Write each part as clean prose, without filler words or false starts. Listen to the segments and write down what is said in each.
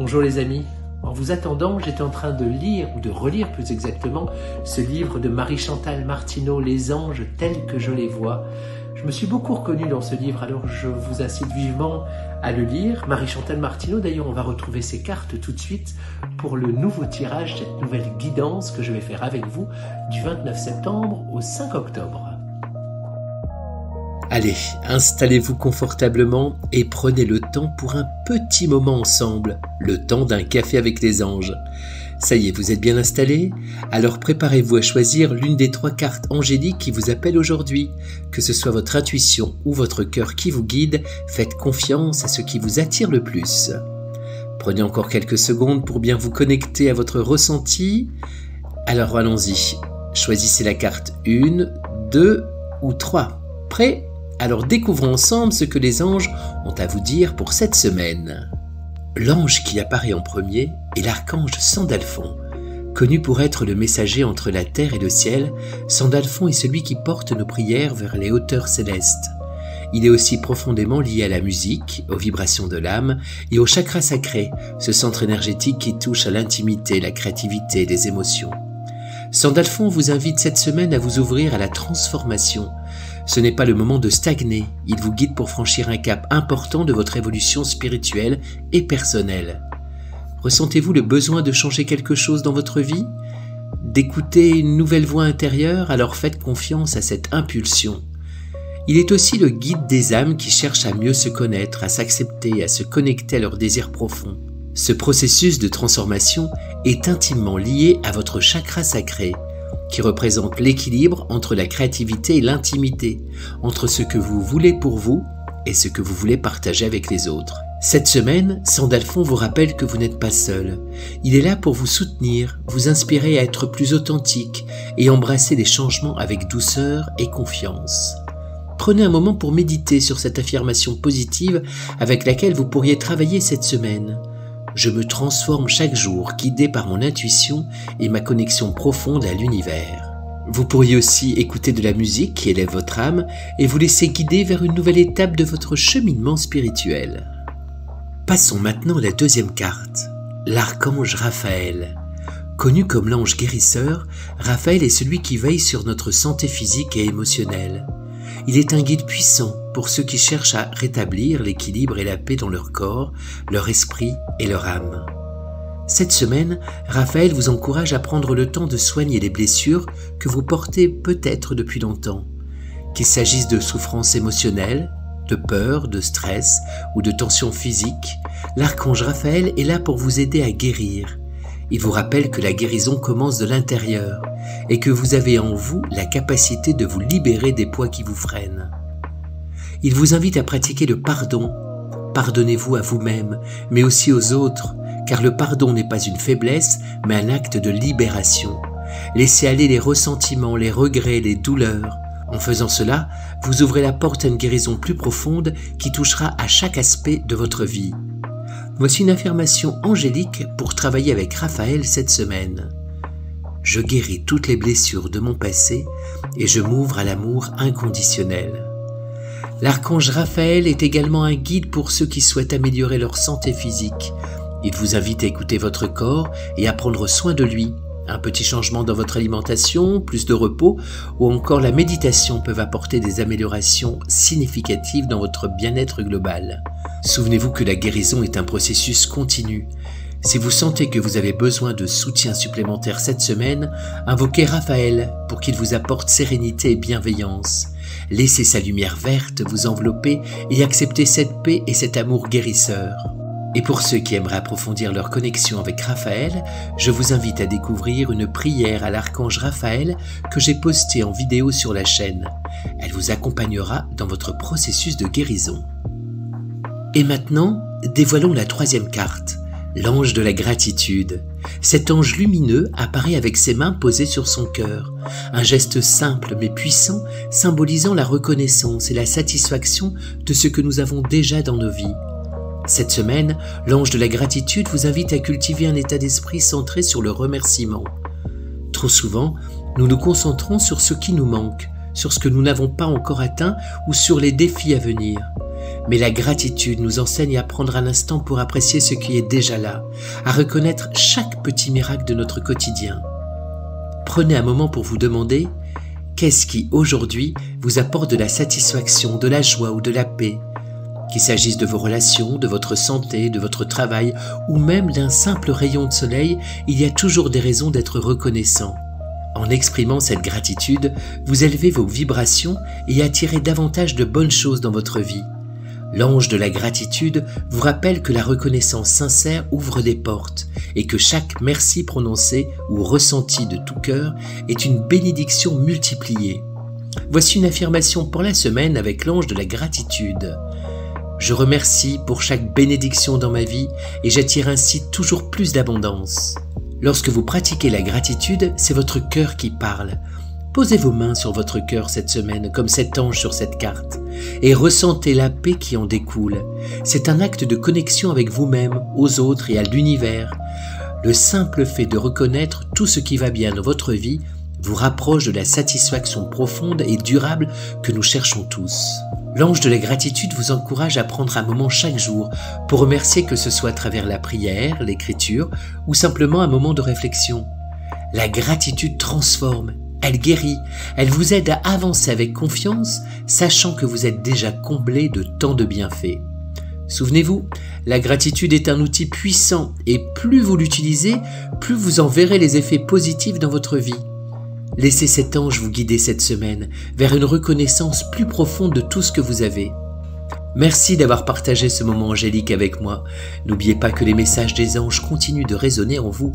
Bonjour les amis, en vous attendant, j'étais en train de lire, ou de relire plus exactement, ce livre de Marie-Chantal Martineau, Les anges tels que je les vois. Je me suis beaucoup reconnu dans ce livre, alors je vous incite vivement à le lire. Marie-Chantal Martineau, d'ailleurs, on va retrouver ses cartes tout de suite pour le nouveau tirage, cette nouvelle guidance que je vais faire avec vous du 29 septembre au 5 octobre. Allez, installez-vous confortablement et prenez le temps pour un petit moment ensemble, le temps d'un café avec les anges. Ça y est, vous êtes bien installés? Alors préparez-vous à choisir l'une des 3 cartes angéliques qui vous appellent aujourd'hui. Que ce soit votre intuition ou votre cœur qui vous guide, faites confiance à ce qui vous attire le plus. Prenez encore quelques secondes pour bien vous connecter à votre ressenti. Alors allons-y, choisissez la carte 1, 2 ou 3. Prêt? Alors découvrons ensemble ce que les anges ont à vous dire pour cette semaine. L'ange qui apparaît en premier est l'archange Sandalphon. Connu pour être le messager entre la terre et le ciel, Sandalphon est celui qui porte nos prières vers les hauteurs célestes. Il est aussi profondément lié à la musique, aux vibrations de l'âme et au chakra sacré, ce centre énergétique qui touche à l'intimité, la créativité, les émotions. Sandalphon vous invite cette semaine à vous ouvrir à la transformation. Ce n'est pas le moment de stagner, il vous guide pour franchir un cap important de votre évolution spirituelle et personnelle. Ressentez-vous le besoin de changer quelque chose dans votre vie? D'écouter une nouvelle voix intérieure? Alors faites confiance à cette impulsion. Il est aussi le guide des âmes qui cherchent à mieux se connaître, à s'accepter, à se connecter à leurs désirs profonds. Ce processus de transformation est intimement lié à votre chakra sacré, qui représente l'équilibre entre la créativité et l'intimité, entre ce que vous voulez pour vous et ce que vous voulez partager avec les autres. Cette semaine, Sandalphon vous rappelle que vous n'êtes pas seul. Il est là pour vous soutenir, vous inspirer à être plus authentique et embrasser les changements avec douceur et confiance. Prenez un moment pour méditer sur cette affirmation positive avec laquelle vous pourriez travailler cette semaine. Je me transforme chaque jour, guidé par mon intuition et ma connexion profonde à l'univers. Vous pourriez aussi écouter de la musique qui élève votre âme et vous laisser guider vers une nouvelle étape de votre cheminement spirituel. Passons maintenant à la deuxième carte, l'archange Raphaël. Connu comme l'ange guérisseur, Raphaël est celui qui veille sur notre santé physique et émotionnelle. Il est un guide puissant pour ceux qui cherchent à rétablir l'équilibre et la paix dans leur corps, leur esprit et leur âme. Cette semaine, Raphaël vous encourage à prendre le temps de soigner les blessures que vous portez peut-être depuis longtemps. Qu'il s'agisse de souffrances émotionnelles, de peur, de stress ou de tensions physiques, l'archange Raphaël est là pour vous aider à guérir. Il vous rappelle que la guérison commence de l'intérieur et que vous avez en vous la capacité de vous libérer des poids qui vous freinent. Il vous invite à pratiquer le pardon. Pardonnez-vous à vous-même, mais aussi aux autres, car le pardon n'est pas une faiblesse, mais un acte de libération. Laissez aller les ressentiments, les regrets, les douleurs. En faisant cela, vous ouvrez la porte à une guérison plus profonde qui touchera à chaque aspect de votre vie. Voici une affirmation angélique pour travailler avec Raphaël cette semaine. Je guéris toutes les blessures de mon passé et je m'ouvre à l'amour inconditionnel. L'archange Raphaël est également un guide pour ceux qui souhaitent améliorer leur santé physique. Il vous invite à écouter votre corps et à prendre soin de lui. Un petit changement dans votre alimentation, plus de repos ou encore la méditation peuvent apporter des améliorations significatives dans votre bien-être global. Souvenez-vous que la guérison est un processus continu. Si vous sentez que vous avez besoin de soutien supplémentaire cette semaine, invoquez Raphaël pour qu'il vous apporte sérénité et bienveillance. Laissez sa lumière verte vous envelopper et acceptez cette paix et cet amour guérisseur. Et pour ceux qui aimeraient approfondir leur connexion avec Raphaël, je vous invite à découvrir une prière à l'archange Raphaël que j'ai postée en vidéo sur la chaîne. Elle vous accompagnera dans votre processus de guérison. Et maintenant, dévoilons la troisième carte, l'ange de la gratitude. Cet ange lumineux apparaît avec ses mains posées sur son cœur, un geste simple mais puissant symbolisant la reconnaissance et la satisfaction de ce que nous avons déjà dans nos vies. Cette semaine, l'ange de la gratitude vous invite à cultiver un état d'esprit centré sur le remerciement. Trop souvent, nous nous concentrons sur ce qui nous manque, sur ce que nous n'avons pas encore atteint ou sur les défis à venir. Mais la gratitude nous enseigne à prendre un instant pour apprécier ce qui est déjà là, à reconnaître chaque petit miracle de notre quotidien. Prenez un moment pour vous demander qu'est-ce qui aujourd'hui vous apporte de la satisfaction, de la joie ou de la paix, qu'il s'agisse de vos relations, de votre santé, de votre travail ou même d'un simple rayon de soleil, il y a toujours des raisons d'être reconnaissant. En exprimant cette gratitude, vous élevez vos vibrations et attirez davantage de bonnes choses dans votre vie. L'ange de la gratitude vous rappelle que la reconnaissance sincère ouvre des portes et que chaque merci prononcé ou ressenti de tout cœur est une bénédiction multipliée. Voici une affirmation pour la semaine avec l'ange de la gratitude. Je remercie pour chaque bénédiction dans ma vie et j'attire ainsi toujours plus d'abondance. Lorsque vous pratiquez la gratitude, c'est votre cœur qui parle. Posez vos mains sur votre cœur cette semaine, comme cet ange sur cette carte, et ressentez la paix qui en découle. C'est un acte de connexion avec vous-même, aux autres et à l'univers. Le simple fait de reconnaître tout ce qui va bien dans votre vie vous rapproche de la satisfaction profonde et durable que nous cherchons tous. L'ange de la gratitude vous encourage à prendre un moment chaque jour pour remercier, que ce soit à travers la prière, l'écriture ou simplement un moment de réflexion. La gratitude transforme. Elle guérit, elle vous aide à avancer avec confiance, sachant que vous êtes déjà comblé de tant de bienfaits. Souvenez-vous, la gratitude est un outil puissant et plus vous l'utilisez, plus vous en verrez les effets positifs dans votre vie. Laissez cet ange vous guider cette semaine vers une reconnaissance plus profonde de tout ce que vous avez. Merci d'avoir partagé ce moment angélique avec moi. N'oubliez pas que les messages des anges continuent de résonner en vous.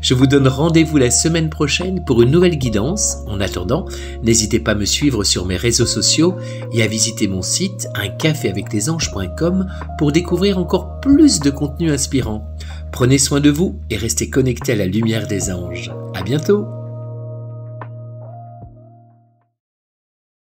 Je vous donne rendez-vous la semaine prochaine pour une nouvelle guidance. En attendant, n'hésitez pas à me suivre sur mes réseaux sociaux et à visiter mon site uncaféaveclesanges.com pour découvrir encore plus de contenu inspirant. Prenez soin de vous et restez connectés à la lumière des anges. À bientôt!